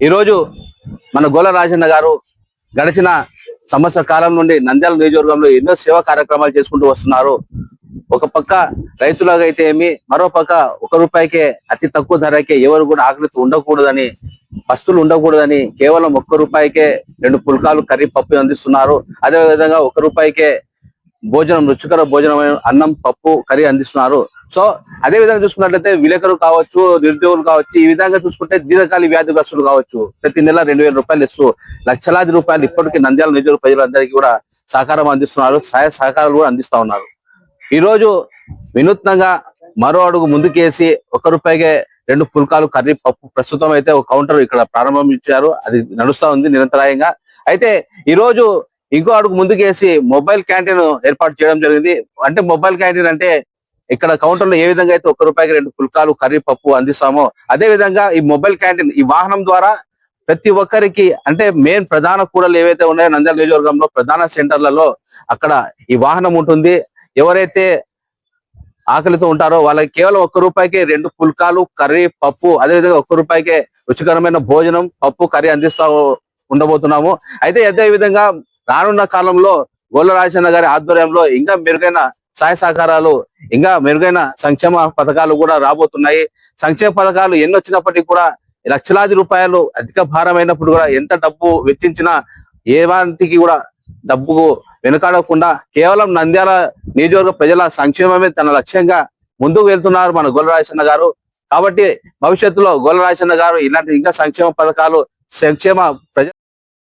ఈరోజు మన గోల రాజన్న గారు గడిచిన సంవత్సర కాలం నుండి నంద్యాల నియోజకవర్గంలో ఎన్నో సేవా కార్యక్రమాలు చేసుకుంటూ వస్తున్నారు. ఒక పక్క రైతులాగా అయితే ఏమి, మరో పక్క ₹1 అతి తక్కువ ధరకే ఎవరు కూడా ఆకలితో ఉండకూడదని, పస్తులు ఉండకూడదని కేవలం ₹1కే 2 పుల్కాలు కర్రీ పప్పు అందిస్తున్నారు. అదే విధంగా ₹1కే భోజనం, రుచికర భోజనమైన అన్నం పప్పు కర్రీ అందిస్తున్నారు. సో అదే విధంగా చూసుకున్నట్లయితే విలేకరులు కావచ్చు, నిరుద్యోగులు కావచ్చు, ఈ విధంగా చూసుకుంటే దీర్ఘకాలిక వ్యాధిగ్రస్తులు కావచ్చు, ప్రతి నెల ₹2000 ఇస్తూ లక్షలాది రూపాయలు ఇప్పటికీ నంద్యాల నియోజకవర్గ ప్రజలందరికీ కూడా సహకారం అందిస్తున్నారు. సహకారాలు కూడా అందిస్తా ఉన్నారు. ఈ రోజు వినూత్నంగా మరో అడుగు ముందుకేసి ₹1కే 2 పుల్కాలు కర్రీ పప్పు ప్రస్తుతం అయితే ఒక కౌంటర్ ఇక్కడ ప్రారంభించారు. అది నడుస్తా ఉంది నిరంతరాయంగా. అయితే ఈ రోజు ఇంకో అడుగు ముందుకేసి మొబైల్ క్యాంటీన్ ఏర్పాటు చేయడం జరిగింది. అంటే మొబైల్ క్యాంటీన్ అంటే ఇక్కడ కౌంటర్ లో ఏ విధంగా అయితే ₹1కి 2 పుల్కాలు కర్రీ పప్పు అందిస్తామో అదే విధంగా ఈ మొబైల్ క్యాంటీన్, ఈ వాహనం ద్వారా ప్రతి ఒక్కరికి, అంటే మెయిన్ ప్రధాన కూడలు ఏవైతే ఉన్నాయో నంద్యాల నియోజకవర్గంలో ప్రధాన సెంటర్లలో అక్కడ ఈ వాహనం ఉంటుంది. ఎవరైతే ఆకలితో ఉంటారో వాళ్ళకి కేవలం ₹1కే 2 పుల్కాలు కర్రీ పప్పు, అదేవిధంగా ₹1కే రుచికరమైన భోజనం పప్పు కర్రీ అందిస్తా ఉండబోతున్నాము. అయితే అదే విధంగా రానున్న కాలంలో గోల రాజన్న గారి ఆధ్వర్యంలో ఇంకా మెరుగైన సహాయ సహకారాలు, ఇంకా మెరుగైన సంక్షేమ పథకాలు కూడా రాబోతున్నాయి. సంక్షేమ పథకాలు ఎన్ని వచ్చినప్పటికీ కూడా లక్షలాది రూపాయలు అధిక భారమైనప్పుడు కూడా ఎంత డబ్బు వెచ్చించినా ఏ వాటికి కూడా డబ్బుకు వెనుకాడకుండా కేవలం నంద్యాల నియోజకవర్గ ప్రజల సంక్షేమమే తన లక్ష్యంగా ముందుకు వెళ్తున్నారు మన గోల రాజన్న గారు. కాబట్టి భవిష్యత్తులో గోల రాజన్న గారు ఇలాంటి ఇంకా సంక్షేమ పథకాలు, సంక్షేమ ప్రజ